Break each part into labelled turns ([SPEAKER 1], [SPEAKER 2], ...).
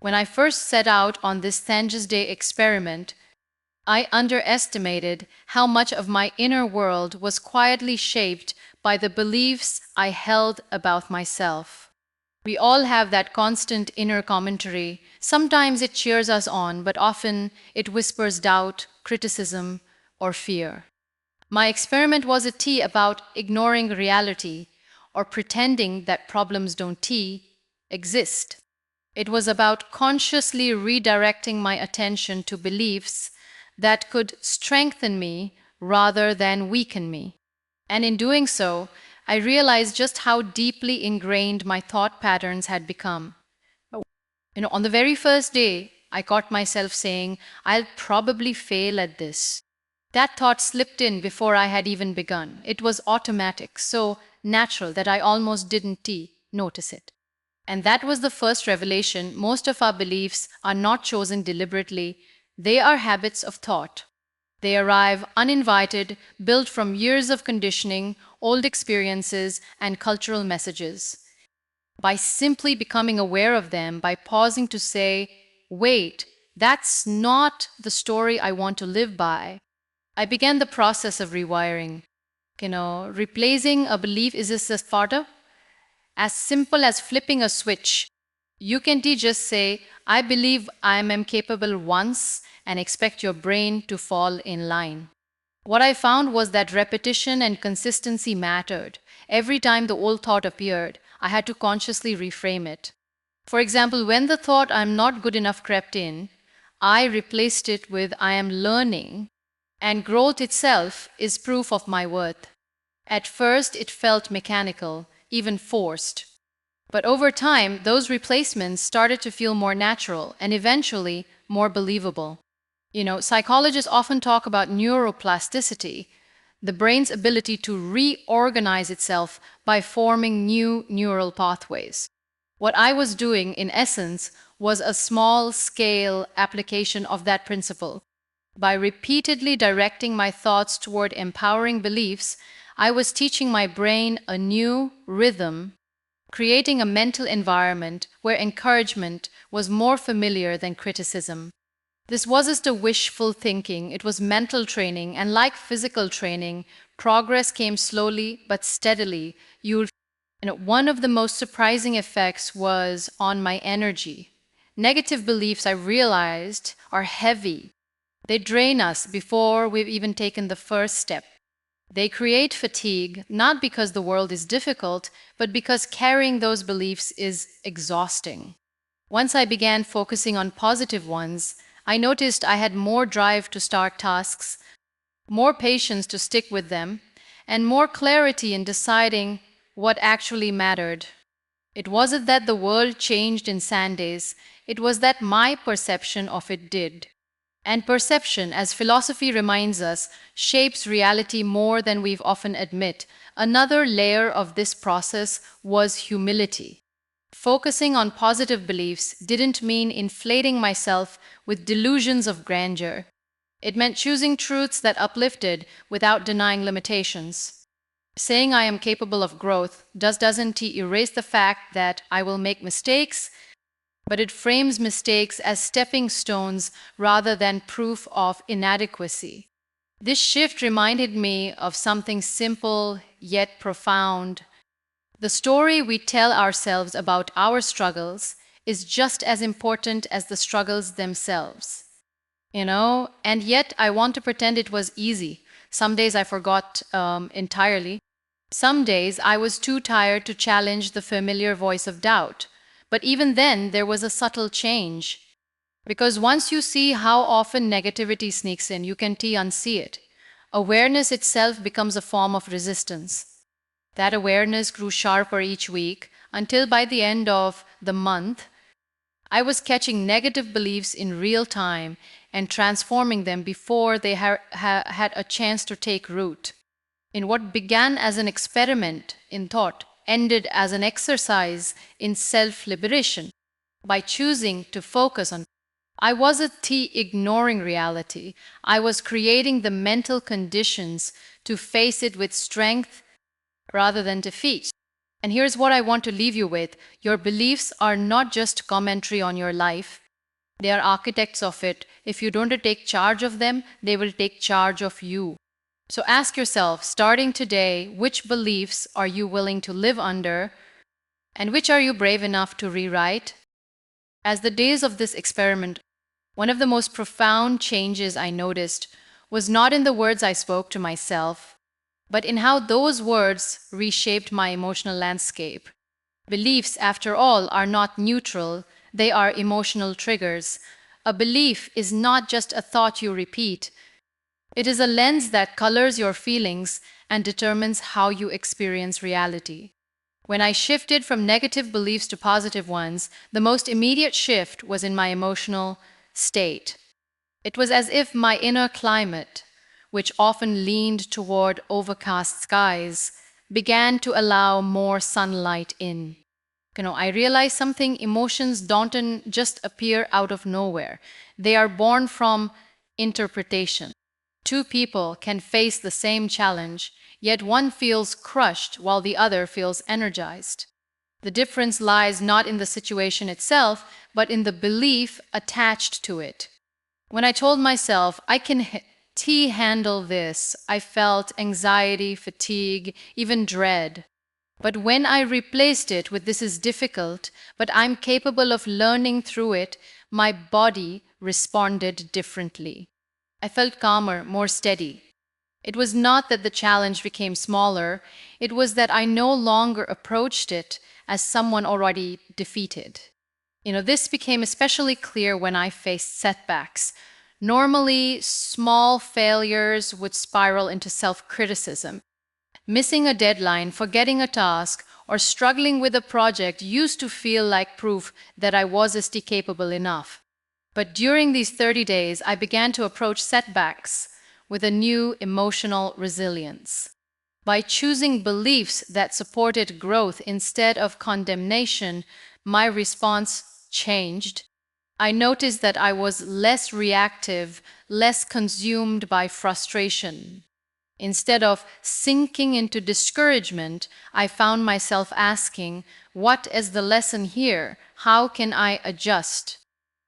[SPEAKER 1] When I first set out on this Thanjas Day experiment, I underestimated how much of my inner world was quietly shaped by the beliefs I held about myself. We all have that constant inner commentary. Sometimes it cheers us on, but often it whispers doubt, criticism, or fear. My experiment was a tea about ignoring reality or pretending that problems don't exist. It was about consciously redirecting my attention to beliefs that could strengthen me rather than weaken me. And in doing so, I realized just how deeply ingrained my thought patterns had become. On the very first day, I caught myself saying, I'll probably fail at this. That thought slipped in before I had even begun. It was automatic, so natural that I almost didn't notice it. And that was the first revelation. Most of our beliefs are not chosen deliberately, they are habits of thought. They arrive uninvited, built from years of conditioning, old experiences, and cultural messages. By simply becoming aware of them, by pausing to say, wait, that's not the story I want to live by, I began the process of rewiring. Replacing a belief is just a fodder, as simple as flipping a switch. You can just say, I believe I am capable once, and expect your brain to fall in line. What I found was that repetition and consistency mattered. Every time the old thought appeared, I had to consciously reframe it. For example, when the thought I'm not good enough crept in, I replaced it with I am learning, and growth itself is proof of my worth. At first, it felt mechanical, even forced. But over time, those replacements started to feel more natural and eventually more believable. Psychologists often talk about neuroplasticity, the brain's ability to reorganize itself by forming new neural pathways. What I was doing, in essence, was a small scale application of that principle. By repeatedly directing my thoughts toward empowering beliefs, I was teaching my brain a new rhythm, creating a mental environment where encouragement was more familiar than criticism. This wasn't a wishful thinking, it was mental training, and like physical training, progress came slowly but steadily. One of the most surprising effects was on my energy. Negative beliefs, I realized, are heavy. They drain us before we've even taken the first step. They create fatigue, not because the world is difficult, but because carrying those beliefs is exhausting. Once I began focusing on positive ones, I noticed I had more drive to start tasks, more patience to stick with them, and more clarity in deciding what actually mattered. It wasn't that the world changed in sand days, it was that my perception of it did. And perception, as philosophy reminds us, shapes reality more than we've often admit. Another layer of this process was humility. Focusing on positive beliefs didn't mean inflating myself with delusions of grandeur. It meant choosing truths that uplifted without denying limitations. Saying I am capable of growth doesn't erase the fact that I will make mistakes, but it frames mistakes as stepping stones rather than proof of inadequacy. This shift reminded me of something simple yet profound. The story we tell ourselves about our struggles is just as important as the struggles themselves. And yet I want to pretend it was easy. Some days I forgot entirely. Some days I was too tired to challenge the familiar voice of doubt. But even then, there was a subtle change. Because once you see how often negativity sneaks in, you can unsee it. Awareness itself becomes a form of resistance. That awareness grew sharper each week until by the end of the month, I was catching negative beliefs in real time and transforming them before they had a chance to take root. In what began as an experiment in thought, ended as an exercise in self liberation. By choosing to focus on, I wasn't ignoring reality, I was creating the mental conditions to face it with strength rather than defeat. And here's what I want to leave you with: your beliefs are not just commentary on your life, they are architects of it. If you don't take charge of them, they will take charge of you. So ask yourself, starting today, which beliefs are you willing to live under, and which are you brave enough to rewrite? As the days of this experiment, one of the most profound changes I noticed was not in the words I spoke to myself, but in how those words reshaped my emotional landscape. Beliefs, after all, are not neutral, they are emotional triggers. A belief is not just a thought you repeat, it is a lens that colors your feelings and determines how you experience reality. When I shifted from negative beliefs to positive ones, the most immediate shift was in my emotional state. It was as if my inner climate, which often leaned toward overcast skies, began to allow more sunlight in. I realized something: emotions don't just appear out of nowhere, they are born from interpretation. Two people can face the same challenge, yet one feels crushed while the other feels energized. The difference lies not in the situation itself, but in the belief attached to it. When I told myself, I can handle this, I felt anxiety, fatigue, even dread. But when I replaced it with this is difficult, but I'm capable of learning through it, my body responded differently. I felt calmer, more steady. It was not that the challenge became smaller, it was that I no longer approached it as someone already defeated. This became especially clear when I faced setbacks. Normally, small failures would spiral into self-criticism. Missing a deadline, forgetting a task, or struggling with a project used to feel like proof that I wasn't capable enough. But during these 30 days, I began to approach setbacks with a new emotional resilience. By choosing beliefs that supported growth instead of condemnation, my response changed. I noticed that I was less reactive, less consumed by frustration. Instead of sinking into discouragement, I found myself asking, what is the lesson here? How can I adjust?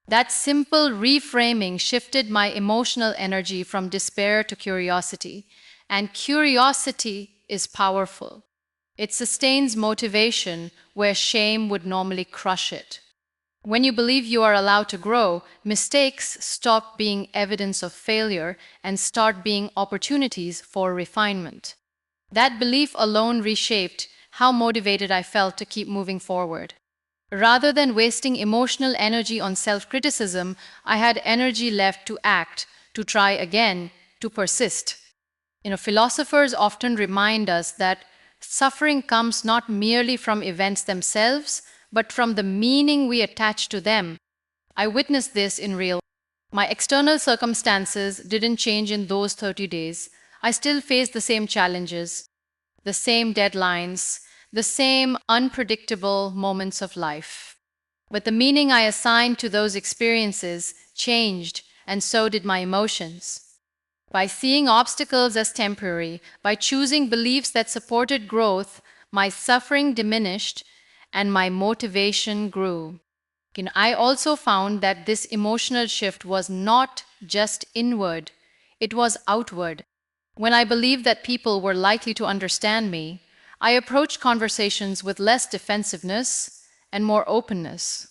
[SPEAKER 1] That simple reframing shifted my emotional energy from despair to curiosity. And curiosity is powerful. It sustains motivation where shame would normally crush it. When you believe you are allowed to grow, mistakes stop being evidence of failure and start being opportunities for refinement. That belief alone reshaped how motivated I felt to keep moving forward. Rather than wasting emotional energy on self-criticism, I had energy left to act, to try again, to persist. Philosophers often remind us that suffering comes not merely from events themselves, but from the meaning we attach to them. I witnessed this in real. My external circumstances didn't change in those 30 days. I still faced the same challenges, the same deadlines, the same unpredictable moments of life. But the meaning I assigned to those experiences changed, and so did my emotions. By seeing obstacles as temporary, by choosing beliefs that supported growth, my suffering diminished and my motivation grew. I also found that this emotional shift was not just inward, it was outward. When I believed that people were likely to understand me, I approached conversations with less defensiveness and more openness.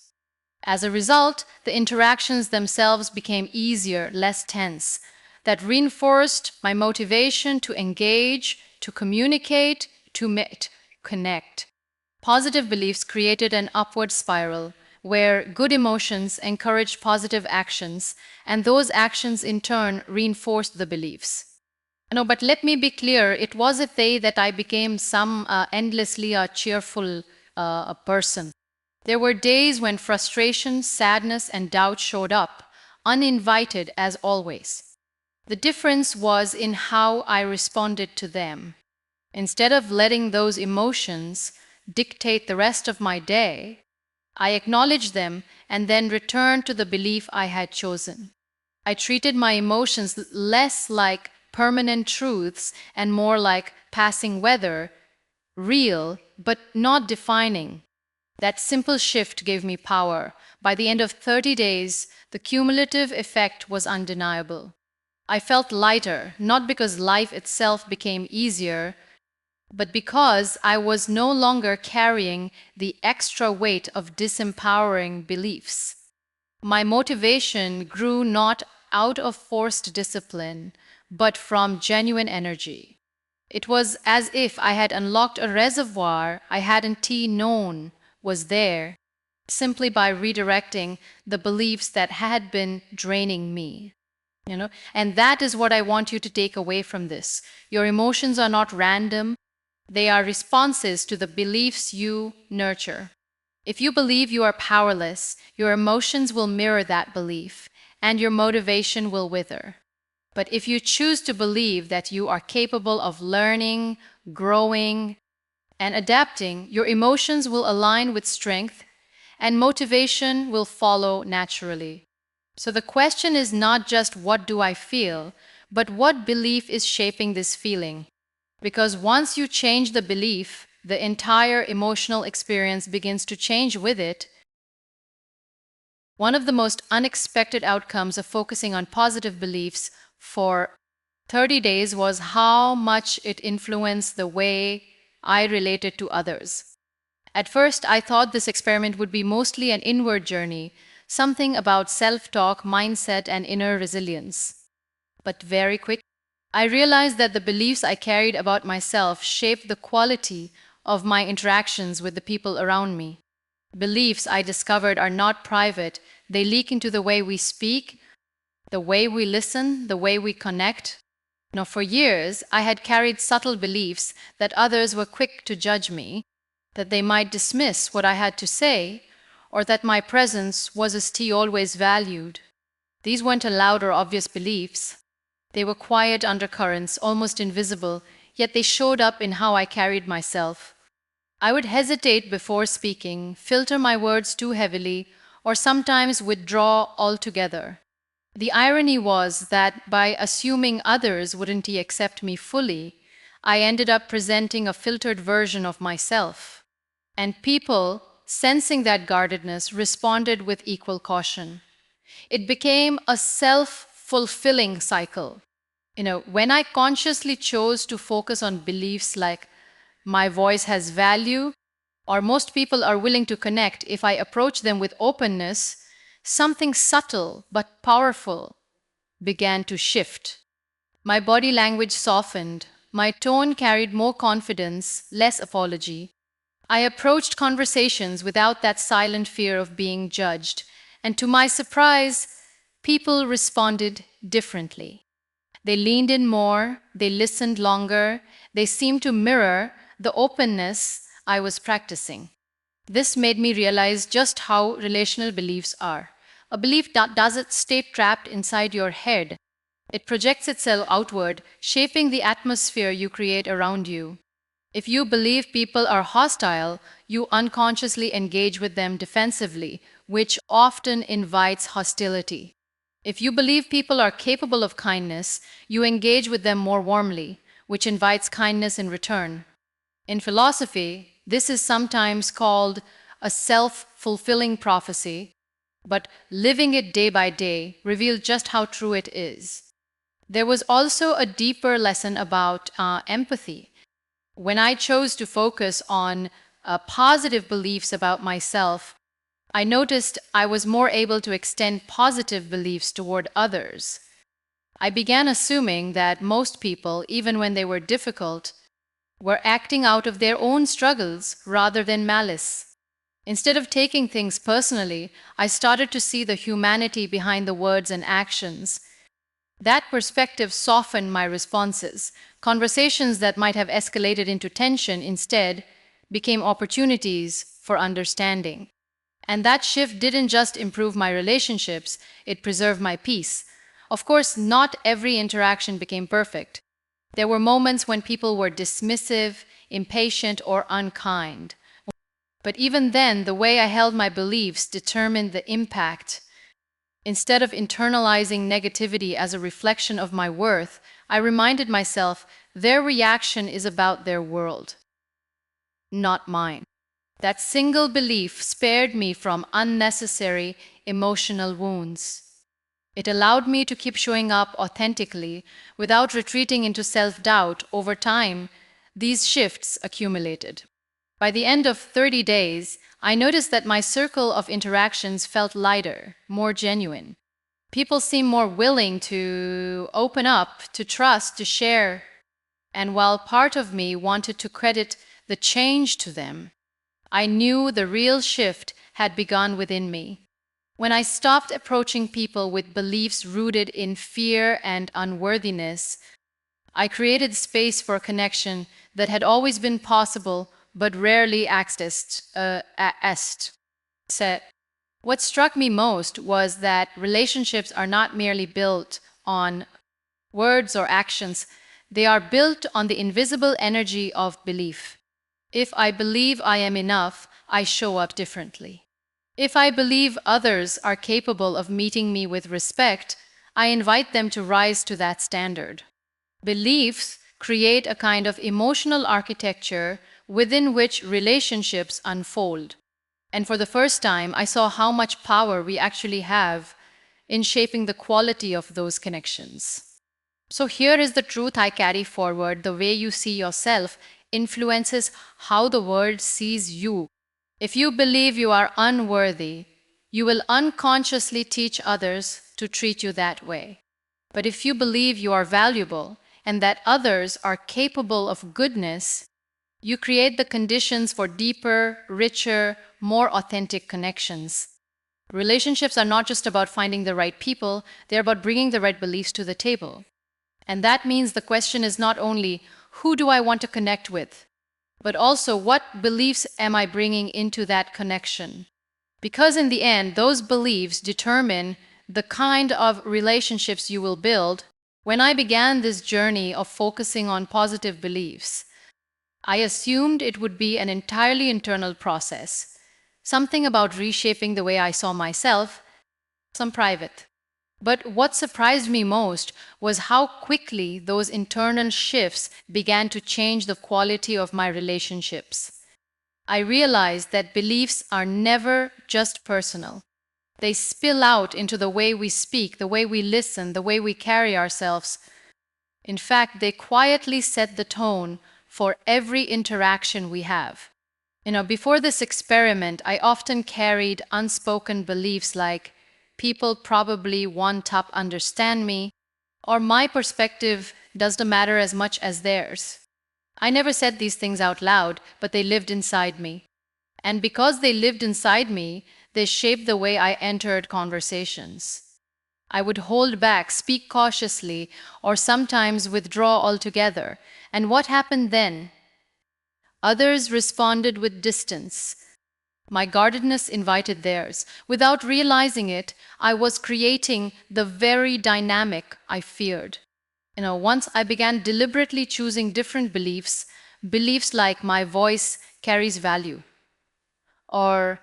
[SPEAKER 1] As a result, the interactions themselves became easier, less tense. That reinforced my motivation to engage, to communicate, to connect. Positive beliefs created an upward spiral where good emotions encouraged positive actions, and those actions in turn reinforced the beliefs. No, but let me be clear, it wasn't that I became some endlessly cheerful person. There were days when frustration, sadness, and doubt showed up, uninvited as always. The difference was in how I responded to them. Instead of letting those emotions dictate the rest of my day, I acknowledged them and then returned to the belief I had chosen. I treated my emotions less like permanent truths and more like passing weather, real, but not defining. That simple shift gave me power. By the end of 30 days, the cumulative effect was undeniable. I felt lighter, not because life itself became easier, but because I was no longer carrying the extra weight of disempowering beliefs. My motivation grew not out of forced discipline, but from genuine energy. It was as if I had unlocked a reservoir I hadn't known was there, simply by redirecting the beliefs that had been draining me. And that is what I want you to take away from this. Your emotions are not random, they are responses to the beliefs you nurture. If you believe you are powerless, your emotions will mirror that belief, and your motivation will wither. But if you choose to believe that you are capable of learning, growing, and adapting, your emotions will align with strength, and motivation will follow naturally. So the question is not just what do I feel, but what belief is shaping this feeling? Because once you change the belief, the entire emotional experience begins to change with it. One of the most unexpected outcomes of focusing on positive beliefs for 30 days was how much it influenced the way I related to others. At first, I thought this experiment would be mostly an inward journey, something about self talk, mindset, and inner resilience. But very quickly, I realized that the beliefs I carried about myself shaped the quality of my interactions with the people around me. Beliefs, I discovered, are not private, they leak into the way we speak, the way we listen, the way we connect. Now, for years, I had carried subtle beliefs that others were quick to judge me, that they might dismiss what I had to say, or that my presence was always valued. These weren't loud or obvious beliefs. They were quiet undercurrents, almost invisible, yet they showed up in how I carried myself. I would hesitate before speaking, filter my words too heavily, or sometimes withdraw altogether. The irony was that by assuming others wouldn't accept me fully, I ended up presenting a filtered version of myself. And people, sensing that guardedness, responded with equal caution. It became a self fulfilling cycle. When I consciously chose to focus on beliefs like my voice has value, or most people are willing to connect if I approach them with openness, something subtle but powerful began to shift. My body language softened, my tone carried more confidence, less apology. I approached conversations without that silent fear of being judged, and to my surprise, people responded differently. They leaned in more, they listened longer, they seemed to mirror the openness I was practicing. This made me realize just how relational beliefs are. A belief that doesn't stay trapped inside your head. It projects itself outward, shaping the atmosphere you create around you. If you believe people are hostile, you unconsciously engage with them defensively, which often invites hostility. If you believe people are capable of kindness, you engage with them more warmly, which invites kindness in return. In philosophy, this is sometimes called a self fulfilling prophecy, but living it day by day revealed just how true it is. There was also a deeper lesson about empathy. When I chose to focus on positive beliefs about myself, I noticed I was more able to extend positive beliefs toward others. I began assuming that most people, even when they were difficult, were acting out of their own struggles rather than malice. Instead of taking things personally, I started to see the humanity behind the words and actions. That perspective softened my responses. Conversations that might have escalated into tension instead became opportunities for understanding. And that shift didn't just improve my relationships, it preserved my peace. Of course, not every interaction became perfect. There were moments when people were dismissive, impatient, or unkind. But even then, the way I held my beliefs determined the impact. Instead of internalizing negativity as a reflection of my worth, I reminded myself their reaction is about their world. not mine. That single belief spared me from unnecessary emotional wounds. It allowed me to keep showing up authentically without retreating into self doubt. Over time, these shifts accumulated. By the end of 30 days, I noticed that my circle of interactions felt lighter, more genuine. People seemed more willing to open up, to trust, to share. And while part of me wanted to credit the change to them, I knew the real shift had begun within me. When I stopped approaching people with beliefs rooted in fear and unworthiness, I created space for connection that had always been possible but rarely accessed. Said. What struck me most was that relationships are not merely built on words or actions, they are built on the invisible energy of belief. If I believe I am enough, I show up differently. If I believe others are capable of meeting me with respect, I invite them to rise to that standard. Beliefs create a kind of emotional architecture within which relationships unfold. And for the first time, I saw how much power we actually have in shaping the quality of those connections. So here is the truth I carry forward: the way you see yourself influences how the world sees you. If you believe you are unworthy, you will unconsciously teach others to treat you that way. But if you believe you are valuable and that others are capable of goodness, you create the conditions for deeper, richer, more authentic connections. Relationships are not just about finding the right people, they're about bringing the right beliefs to the table. And that means the question is not only who do I want to connect with, but also what beliefs am I bringing into that connection? Because in the end, those beliefs determine the kind of relationships you will build. When I began this journey of focusing on positive beliefs, I assumed it would be an entirely internal process, something about reshaping the way I saw myself, some private. But what surprised me most was how quickly those internal shifts began to change the quality of my relationships. I realized that beliefs are never just personal. They spill out into the way we speak, the way we listen, the way we carry ourselves. In fact, they quietly set the tone for every interaction we have. Before this experiment, I often carried unspoken beliefs like people probably won't understand me, or my perspective doesn't matter as much as theirs. I never said these things out loud, but they lived inside me. And because they lived inside me, they shaped the way I entered conversations. I would hold back, speak cautiously, or sometimes withdraw altogether. And what happened then? Others responded with distance. My guardedness invited theirs. Without realizing it, I was creating the very dynamic I feared. Once I began deliberately choosing different beliefs, beliefs like my voice carries value, or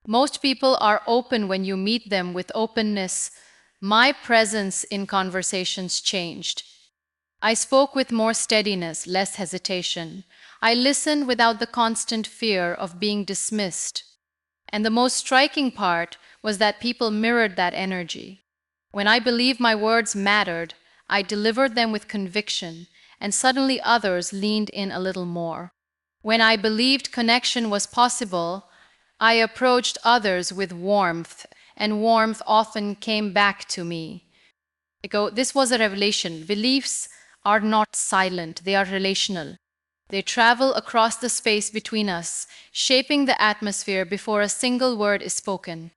[SPEAKER 1] most people are open when you meet them with openness, my presence in conversations changed. I spoke with more steadiness, less hesitation. I listened without the constant fear of being dismissed. And the most striking part was that people mirrored that energy. When I believed my words mattered, I delivered them with conviction, and suddenly others leaned in a little more. When I believed connection was possible, I approached others with warmth, and warmth often came back to me. This was a revelation. Beliefs are not silent, they are relational. They travel across the space between us, shaping the atmosphere before a single word is spoken.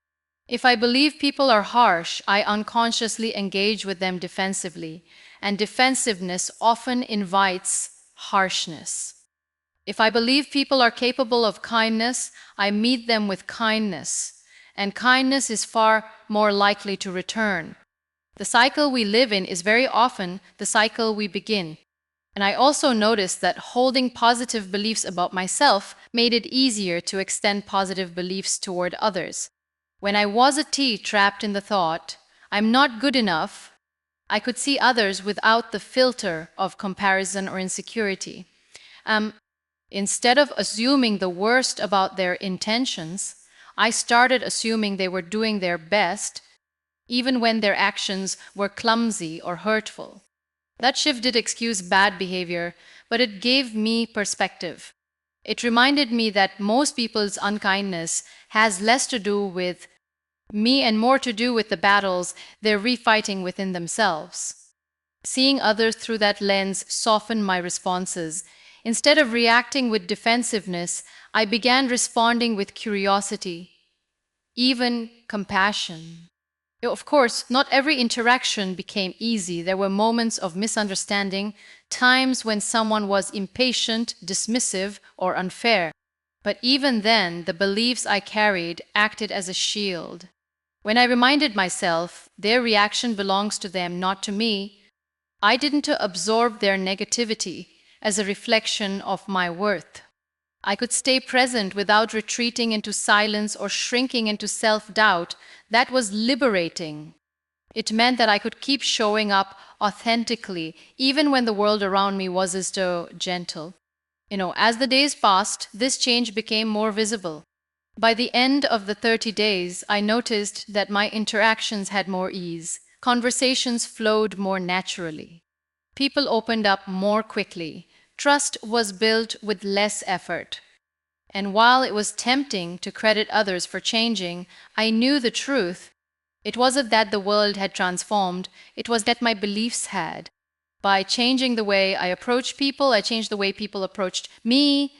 [SPEAKER 1] If I believe people are harsh, I unconsciously engage with them defensively, and defensiveness often invites harshness. If I believe people are capable of kindness, I meet them with kindness, and kindness is far more likely to return. The cycle we live in is very often the cycle we begin. And I also noticed that holding positive beliefs about myself made it easier to extend positive beliefs toward others. When I was a tea trapped in the thought, I'm not good enough, I could see others without the filter of comparison or insecurity. Instead of assuming the worst about their intentions, I started assuming they were doing their best, even when their actions were clumsy or hurtful. That shift did excuse bad behavior, but it gave me perspective. It reminded me that most people's unkindness has less to do with me and more to do with the battles they're refighting within themselves. Seeing others through that lens softened my responses. Instead of reacting with defensiveness, I began responding with curiosity, even compassion. Of course, not every interaction became easy. There were moments of misunderstanding, times when someone was impatient, dismissive, or unfair. But even then, the beliefs I carried acted as a shield. When I reminded myself their reaction belongs to them, not to me, I didn't absorb their negativity as a reflection of my worth. I could stay present without retreating into silence or shrinking into self doubt. That was liberating. It meant that I could keep showing up authentically, even when the world around me was as though gentle. As the days passed, this change became more visible. By the end of the 30 days, I noticed that my interactions had more ease. Conversations flowed more naturally. People opened up more quickly. Trust was built with less effort. And while it was tempting to credit others for changing, I knew the truth. It wasn't that the world had transformed, it was that my beliefs had. By changing the way I approached people, I changed the way people approached me.